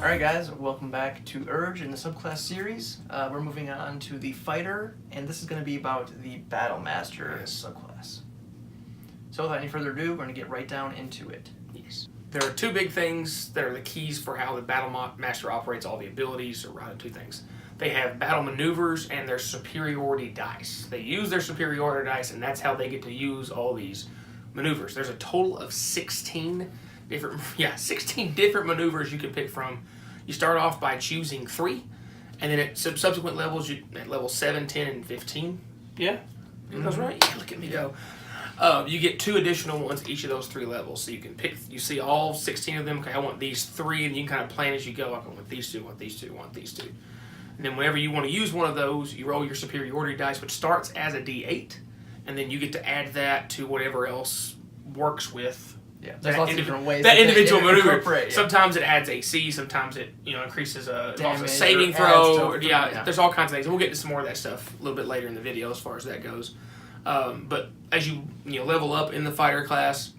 Alright guys, welcome back to Urge in the Subclass series. We're moving on to the Fighter, and this is going to be about the Battle Master subclass. So without any further ado, we're going to get right down into it. Yes. There are two big things that are the keys for how the Battle Master operates all the abilities, around two things. They have battle maneuvers and their superiority dice. They use their superiority dice, and that's how they get to use all these maneuvers. There's a total of 16 different maneuvers you can pick from. You start off by choosing 3, and then at subsequent levels, at level 7, 10, and 15. Yeah? That's right? Yeah, look at me go. You get 2 additional ones at each of those 3 levels. So you can pick, you see all 16 of them. Okay, I want these 3, and you can kind of plan as you go. I want these 2, I want these 2, I want these 2. And then whenever you want to use one of those, you roll your superiority dice, which starts as a D8, and then you get to add that to whatever else works with there's lots of different ways that individual maneuver. Yeah. Sometimes it adds AC, sometimes it increases a saving throw. There's all kinds of things. We'll get to some more of that stuff a little bit later in the video as far as that goes. But as you level up in the fighter class,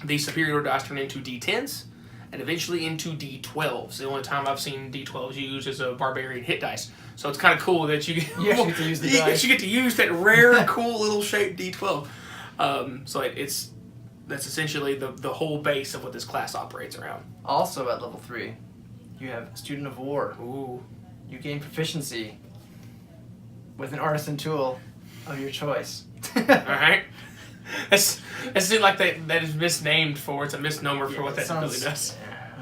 the superior dice turn into D10s and eventually into D12s. The only time I've seen D12s used is a barbarian hit dice. So it's kind of cool that you get to use the dice. You get to use that rare, cool little shaped D12. That's essentially the whole base of what this class operates around. Also at level 3, you have Student of War. Ooh. You gain proficiency with an artisan tool of your choice. Alright. It seems like that is misnamed for, it's a misnomer for what that really does.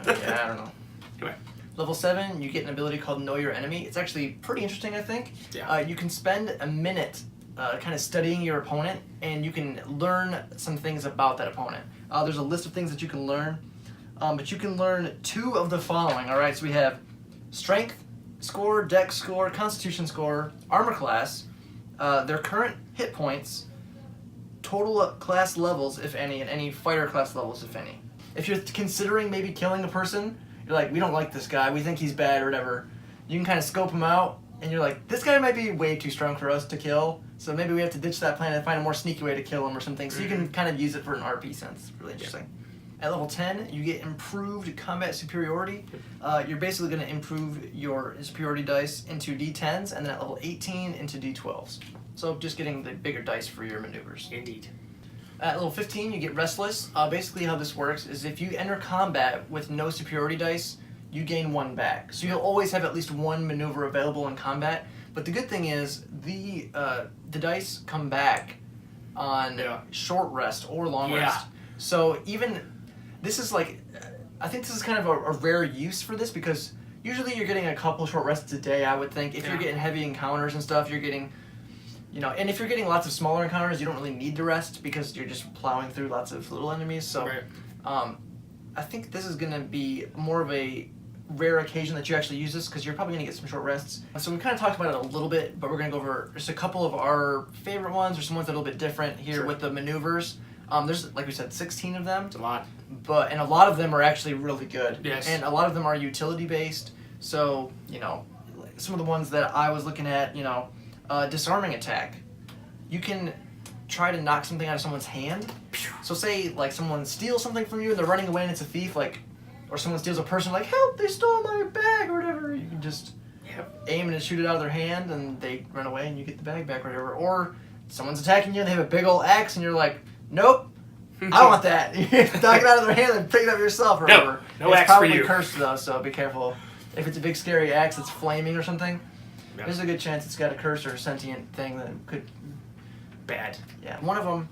Yeah, I don't know. Anyway. Level 7, you get an ability called Know Your Enemy. It's actually pretty interesting, I think. Yeah. You can spend a minute kind of studying your opponent, and you can learn some things about that opponent. There's a list of things that you can learn, but you can learn 2 of the following. All right, so we have Strength score, Dex score, Constitution score, Armor class, their current hit points, total class levels, if any, and any fighter class levels, if any. If you're considering maybe killing a person, you're like, we don't like this guy, we think he's bad or whatever, you can kind of scope him out, and you're like, this guy might be way too strong for us to kill, so maybe we have to ditch that plan and find a more sneaky way to kill him or something. So you can kind of use it for an RP sense. Really interesting. At level 10, you get improved combat superiority. You're basically going to improve your superiority dice into D10s, and then at level 18 into D12s. So just getting the bigger dice for your maneuvers. Indeed. At level 15, you get Restless. Basically how this works is if you enter combat with no superiority dice, you gain 1 back. So you'll always have at least 1 maneuver available in combat. But the good thing is the dice come back on short rest or long rest. So even this is like, I think this is kind of a rare use for this, because usually you're getting a couple short rests a day, I would think. If you're getting heavy encounters and stuff, you're getting, and if you're getting lots of smaller encounters, you don't really need to rest because you're just plowing through lots of little enemies. So I think this is going to be more of a rare occasion that you actually use this, because you're probably going to get some short rests. So we kind of talked about it a little bit, but we're going to go over just a couple of our favorite ones, or some ones that are a little bit different here with the maneuvers. There's, like we said, 16 of them. It's a lot. And a lot of them are actually really good. Yes. And a lot of them are utility based. So, some of the ones that I was looking at, disarming attack. You can try to knock something out of someone's hand. So say, like, someone steals something from you and they're running away and it's a thief, like, or someone steals a person, like, help, they stole my bag, or whatever. You can just aim and shoot it out of their hand, and they run away, and you get the bag back, or whatever. Or someone's attacking you, and they have a big old axe, and you're like, nope, I don't want that. You knock it out of their hand and pick it up yourself, or whatever. No axe for you. It's probably cursed, though, so be careful. If it's a big, scary axe that's flaming or something, there's a good chance it's got a curse or a sentient thing that could... Bad. Yeah, one of them...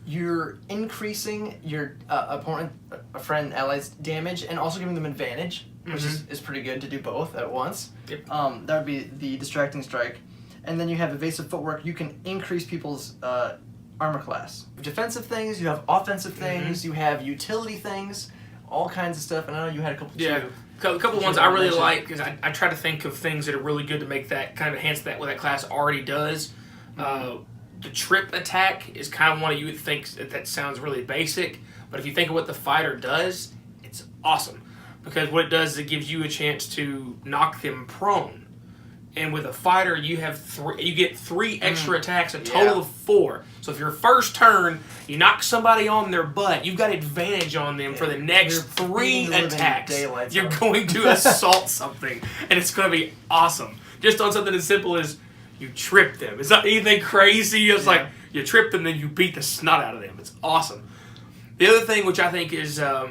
You're increasing your opponent, a friend, allies' damage, and also giving them advantage, which is pretty good to do both at once. Yep. That would be the distracting strike. And then you have evasive footwork. You can increase people's armor class. Defensive things, you have offensive things, you have utility things, all kinds of stuff. And I know you had a couple too. Yeah, a couple ones I really like, because I try to think of things that are really good to make that kind of enhance that what that class already does. The trip attack is kind of one you would think that sounds really basic, but if you think of what the fighter does, it's awesome. Because what it does is it gives you a chance to knock them prone. And with a fighter, you get 3 extra attacks, a total of 4. So if your first turn, you knock somebody on their butt, you've got advantage on them for the next 3 attacks. You're going to assault something, and it's going to be awesome. Just on something as simple as you trip them. It's not anything crazy. It's like you trip them, then you beat the snot out of them. It's awesome. The other thing, which I think is a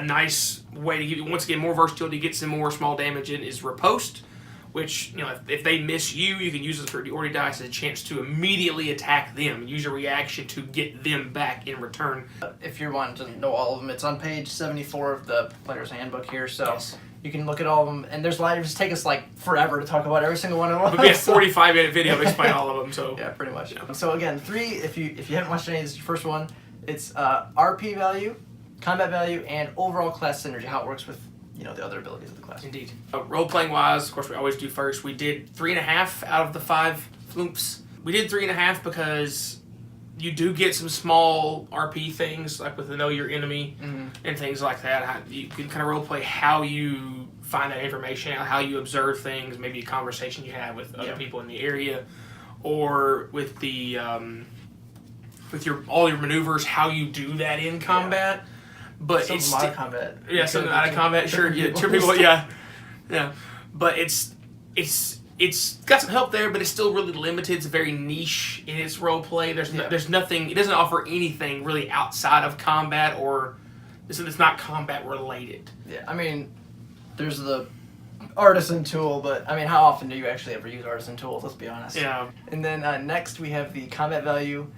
nice way to give, once again, more versatility, get some more small damage in, is riposte. Which, you know, if they miss you, you can use the superiority dice as a chance to immediately attack them and use your reaction to get them back in return. If you're wanting to know all of them, it's on page 74 of the Player's Handbook here, so you can look at all of them. And there's a lot. It just take us like forever to talk about every single one of them. It'll be a 45-minute video explain all of them. So yeah, pretty much. Yeah. So again, 3. If you haven't watched any, this is your first one. It's RP value, combat value, and overall class synergy. How it works with the other abilities of the class. Indeed. Role-playing wise, of course, we always do first. We did 3.5 out of the 5 floomps. We did 3.5 because you do get some small RP things, like with the Know Your Enemy and things like that. You can kind of role-play how you find that information out, how you observe things, maybe a conversation you have with other people in the area, or with the with all your maneuvers, how you do that in combat. But it's out of combat. Yeah, something out of combat. Sure, yeah, two people. Yeah. But it's got some help there, but it's still really limited. It's very niche in its role play. There's nothing. It doesn't offer anything really outside of combat, or it's not combat related. Yeah, I mean, there's the artisan tool, but I mean, how often do you actually ever use artisan tools? Let's be honest. Yeah. And then next we have the combat value.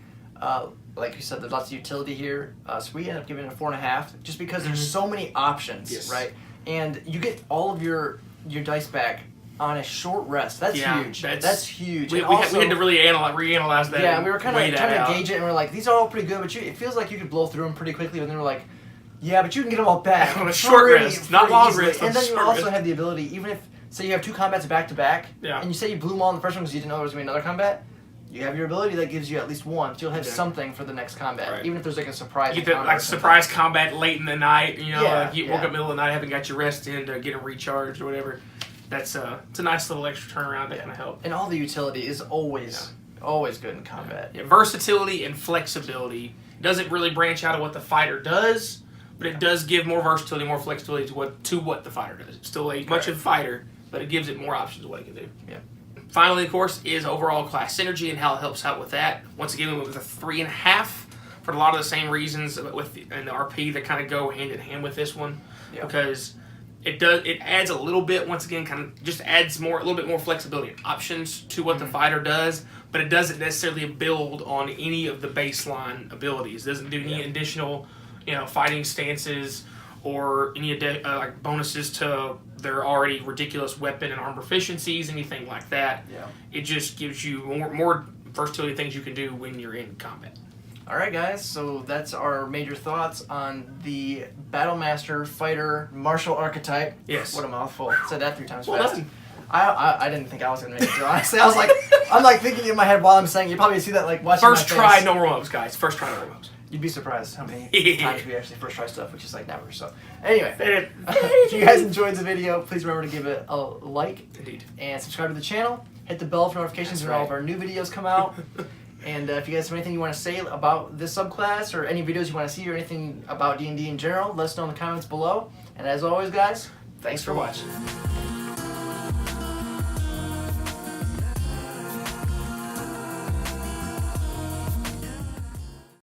Like you said, there's lots of utility here, so we end up giving it a 4.5, just because there's so many options, right? And you get all of your dice back on a short rest. That's huge. That's huge. We had to really reanalyze that. Yeah, we were kind of trying to gauge it, and we're like, these are all pretty good, but it feels like you could blow through them pretty quickly. And then we're like, yeah, but you can get them all back on a short rest, not long rest. And then you also have the ability, even if say you have 2 combats back to back, and you say you blew them all in the first one because you didn't know there was going to be another combat. You have your ability that gives you at least 1. So you'll have something for the next combat, even if there's like a surprise. You get like surprise combat late in the night. You like you woke up middle of the night, haven't got your rest in to get them recharged or whatever. That's it's a nice little extra turnaround that can help. And all the utility is always good in combat. Yeah, versatility and flexibility. It doesn't really branch out of what the fighter does, but it does give more versatility, more flexibility to what the fighter does. It's still much of a fighter, but it gives it more options of what it can do. Yeah. Finally, of course, is overall class synergy and how it helps out with that. Once again, we went with a 3.5 for a lot of the same reasons with the RP that kind of go hand in hand with this one, because it adds a little bit. Once again, kind of just adds a little bit more flexibility and options to what the fighter does, but it doesn't necessarily build on any of the baseline abilities. It doesn't do any additional, fighting stances or any like bonuses to their already ridiculous weapon and arm proficiencies, anything like that. Yeah. It just gives you more versatility things you can do when you're in combat. Alright guys, so that's our major thoughts on the Battlemaster Fighter Martial Archetype. Yes. What a mouthful. I said that 3 times Well fast. done. I didn't think I was going to make it through, honestly. I was like, I'm like thinking in my head while I'm saying, you probably see that like watching First my try, face. no warm-ups, guys. First try, no warm-ups. You'd be surprised how many times we actually first try stuff, which is like never. So anyway, if you guys enjoyed the video, please remember to give it a like. Indeed. And subscribe to the channel. Hit the bell for notifications when all of our new videos come out. And if you guys have anything you want to say about this subclass or any videos you want to see or anything about D&D in general, let us know in the comments below. And as always, guys, thanks for watching.